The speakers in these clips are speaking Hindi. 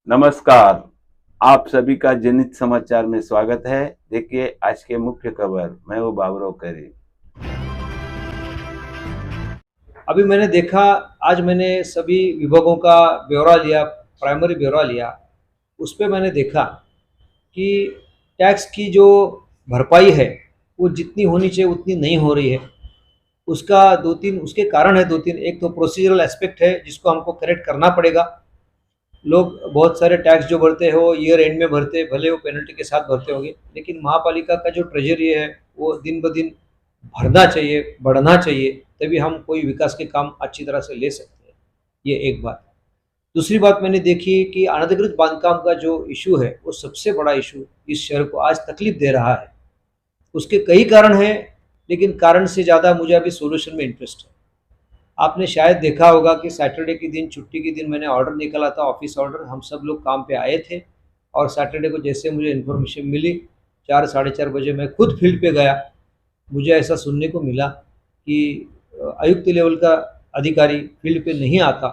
नमस्कार। आप सभी का जनित समाचार में स्वागत है। देखिए आज के मुख्य खबर। मैं हूँ बाबुराव करी। अभी मैंने देखा, आज मैंने सभी विभागों का ब्यौरा लिया, प्राइमरी ब्यौरा लिया। उस पे मैंने देखा कि टैक्स की जो भरपाई है वो जितनी होनी चाहिए उतनी नहीं हो रही है। उसका दो तीन उसके कारण है, दो तीन। एक तो प्रोसीजरल एस्पेक्ट है जिसको हमको करेक्ट करना पड़ेगा। लोग बहुत सारे टैक्स जो भरते हैं वो ईयर एंड में भरते हैं, भले वो पेनल्टी के साथ भरते होंगे, लेकिन महापालिका का जो ट्रेजरी है वो दिन ब दिन भरना चाहिए, बढ़ना चाहिए, तभी हम कोई विकास के काम अच्छी तरह से ले सकते हैं। ये एक बात। दूसरी बात मैंने देखी कि अनधिकृत बांधकाम का जो इशू है वो सबसे बड़ा इशू इस शहर को आज तकलीफ दे रहा है। उसके कई कारण हैं, लेकिन कारण से ज़्यादा मुझे अभी सॉल्यूशन में इंटरेस्ट है। आपने शायद देखा होगा कि सैटरडे के दिन, छुट्टी के दिन, मैंने ऑर्डर निकाला था, ऑफिस ऑर्डर। हम सब लोग काम पे आए थे और सैटरडे को जैसे मुझे इन्फॉर्मेशन मिली, 4 साढ़े 4 बजे मैं खुद फील्ड पे गया। मुझे ऐसा सुनने को मिला कि आयुक्त लेवल का अधिकारी फील्ड पे नहीं आता,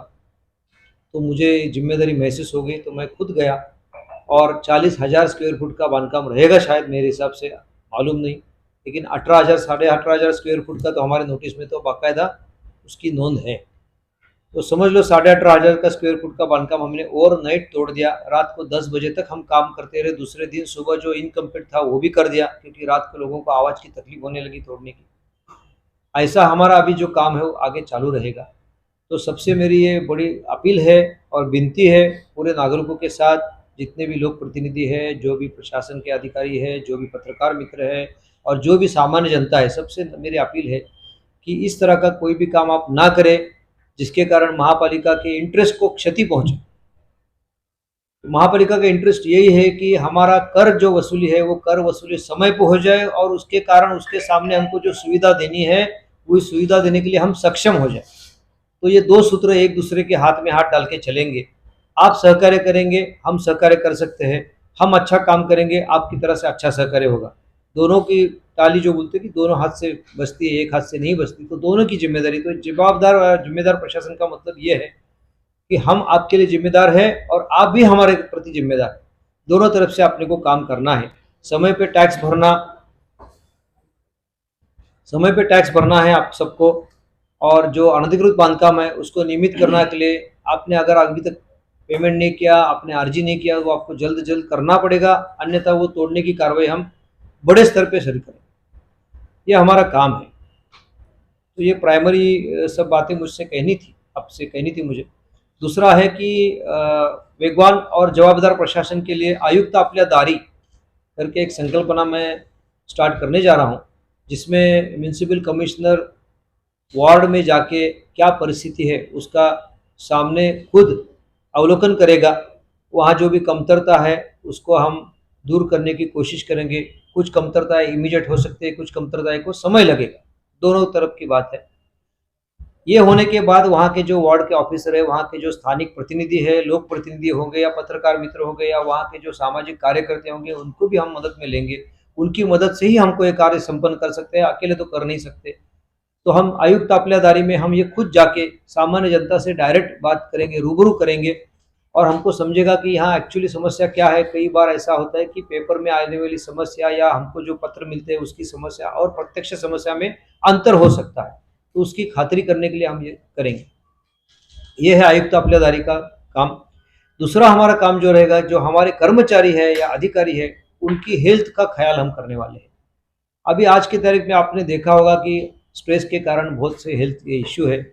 तो मुझे जिम्मेदारी महसूस हो गई, तो मैं खुद गया। और 40,000 स्क्वायर फुट का बांधकाम रहेगा शायद, मेरे हिसाब से, मालूम नहीं, लेकिन 18,000 साढ़े 18,000 स्क्वायर फुट का तो हमारे नोटिस में तो बाकायदा उसकी नोंद है। तो समझ लो 18,500 का स्क्वायर फुट का बांधकाम हमने ओवरनाइट तोड़ दिया। रात को 10 बजे तक हम काम करते रहे। दूसरे दिन सुबह जो इनकम्प्लीट था वो भी कर दिया, क्योंकि रात को लोगों को आवाज़ की तकलीफ होने लगी तोड़ने की। ऐसा हमारा अभी जो काम है वो आगे चालू रहेगा। तो सबसे मेरी ये बड़ी अपील है और विनती है पूरे नागरिकों के साथ, जितने भी लोक प्रतिनिधि हैं, जो भी प्रशासन के अधिकारी हैं, जो भी पत्रकार मित्र हैं और जो भी सामान्य जनता है, सबसे मेरी अपील है कि इस तरह का कोई भी काम आप ना करें जिसके कारण महापालिका के इंटरेस्ट को क्षति पहुंचे। महापालिका का इंटरेस्ट यही है कि हमारा कर जो वसूली है वो कर वसूली समय पर हो जाए, और उसके कारण उसके सामने हमको जो सुविधा देनी है वो सुविधा देने के लिए हम सक्षम हो जाए। तो ये दो सूत्र एक दूसरे के हाथ में हाथ डाल के चलेंगे। आप सहकार्य करेंगे, हम सहकार्य कर सकते हैं। हम अच्छा काम करेंगे, आपकी तरह से अच्छा सहकार्य होगा। दोनों की ताली जो बोलते हैं कि दोनों हाथ से बजती है, एक हाथ से नहीं बजती, तो दोनों की जिम्मेदारी। तो जवाबदार और जिम्मेदार प्रशासन का मतलब ये है कि हम आपके लिए जिम्मेदार हैं और आप भी हमारे प्रति जिम्मेदार हैं। दोनों तरफ से अपने को काम करना है। समय पे टैक्स भरना, समय पे टैक्स भरना है आप सबको। और जो अनधिकृत बांधकाम है उसको नियमित करने के लिए आपने अगर अभी तक पेमेंट नहीं किया, आपने अर्जी नहीं किया, वो आपको जल्द जल्द करना पड़ेगा, अन्यथा वो तोड़ने की कार्रवाई हम बड़े स्तर पे शुरू करें। ये हमारा काम है। तो ये प्राइमरी सब बातें मुझसे कहनी थी, आपसे कहनी थी मुझे। दूसरा है कि वेगवान और जवाबदार प्रशासन के लिए आयुक्त आपल्या दारी करके एक संकल्पना मैं स्टार्ट करने जा रहा हूँ, जिसमें म्यूनसिपल कमिश्नर वार्ड में जाके क्या परिस्थिति है उसका सामने खुद अवलोकन करेगा। वहाँ जो भी कमतरता है उसको हम दूर करने की कोशिश करेंगे। कुछ कमतरताएं इमीडिएट हो सकती है, कुछ कमतरताएं को समय लगेगा। दोनों तरफ की बात है। ये होने के बाद वहाँ के जो वार्ड के ऑफिसर है, वहाँ के जो स्थानिक प्रतिनिधि है, लोक प्रतिनिधि होंगे या पत्रकार मित्र होंगे या वहाँ के जो सामाजिक कार्यकर्ता होंगे, उनको भी हम मदद में लेंगे। उनकी मदद से ही हमको ये कार्य संपन्न कर सकते हैं, अकेले तो कर नहीं सकते। तो हम आयुक्त आपल्यादारी में हम ये खुद जाके सामान्य जनता से डायरेक्ट बात करेंगे, रूबरू करेंगे, और हमको समझेगा कि यहाँ एक्चुअली समस्या क्या है। कई बार ऐसा होता है कि पेपर में आने वाली समस्या या हमको जो पत्र मिलते हैं उसकी समस्या और प्रत्यक्ष समस्या में अंतर हो सकता है, तो उसकी खातिरी करने के लिए हम ये करेंगे। ये है आयुक्त आपल्यादारी का काम। दूसरा हमारा काम जो रहेगा, जो हमारे कर्मचारी है या अधिकारी है, उनकी हेल्थ का ख्याल हम करने वाले हैं। अभी आज की तारीख में आपने देखा होगा कि स्ट्रेस के कारण बहुत से हेल्थ के इश्यू है।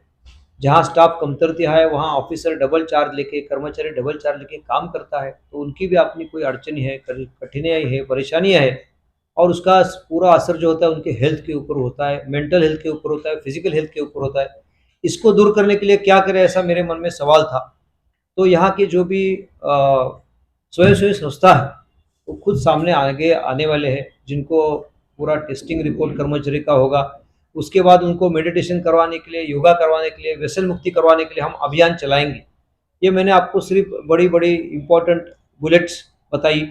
जहाँ स्टाफ कमतरता है वहाँ ऑफिसर डबल चार्ज लेके, कर्मचारी डबल चार्ज लेके काम करता है, तो उनकी भी अपनी कोई अड़चनी है, कठिनाई है, परेशानियाँ है, और उसका पूरा असर जो होता है उनके हेल्थ के ऊपर होता है, मेंटल हेल्थ के ऊपर होता है, फिजिकल हेल्थ के ऊपर होता है। इसको दूर करने के लिए क्या करें, ऐसा मेरे मन में सवाल था। तो यहाँ के जो भी स्वयं सेवी संस्था है वो खुद सामने आगे आने वाले हैं, जिनको पूरा टेस्टिंग रिपोर्ट कर्मचारी का होगा। उसके बाद उनको मेडिटेशन करवाने के लिए, योगा करवाने के लिए, व्यसन मुक्ति करवाने के लिए हम अभियान चलाएंगे। ये मैंने आपको सिर्फ बड़ी बड़ी इम्पोर्टेंट बुलेट्स बताई।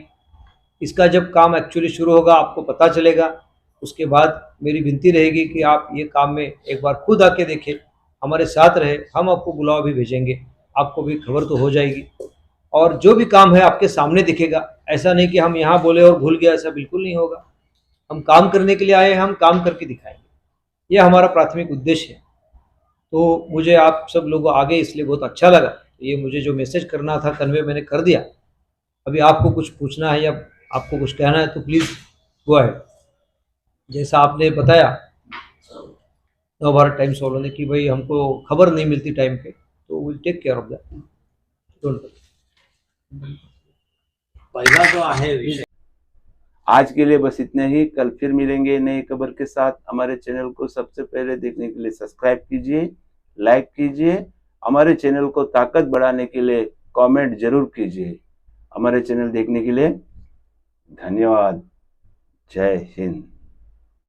इसका जब काम एक्चुअली शुरू होगा आपको पता चलेगा। उसके बाद मेरी विनती रहेगी कि आप ये काम में एक बार खुद आके देखें, हमारे साथ रहे। हम आपको बुलावा भी भेजेंगे, आपको भी खबर तो हो जाएगी। और जो भी काम है आपके सामने दिखेगा। ऐसा नहीं कि हम यहाँ बोले और भूल गए, ऐसा बिल्कुल नहीं होगा। हम काम करने के लिए आए हैं, हम काम करके दिखाएंगे, ये हमारा प्राथमिक उद्देश्य है। तो मुझे आप सब लोगों आगे इसलिए बहुत अच्छा लगा। ये मुझे जो मैसेज करना था कन्वे मैंने कर दिया। अभी आपको कुछ पूछना है या आपको कुछ कहना है तो प्लीज़ गो अहेड। जैसा आपने बताया नवभारत टाइम्स वालों ने कि भाई हमको खबर नहीं मिलती टाइम पे, तो will take care of that, don't worry. पहला जो आहे विषय, आज के लिए बस इतने ही। कल फिर मिलेंगे नई खबर के साथ। हमारे चैनल को सबसे पहले देखने के लिए सब्सक्राइब कीजिए, लाइक कीजिए। हमारे चैनल को ताकत बढ़ाने के लिए कमेंट जरूर कीजिए। हमारे चैनल देखने के लिए धन्यवाद। जय हिंद।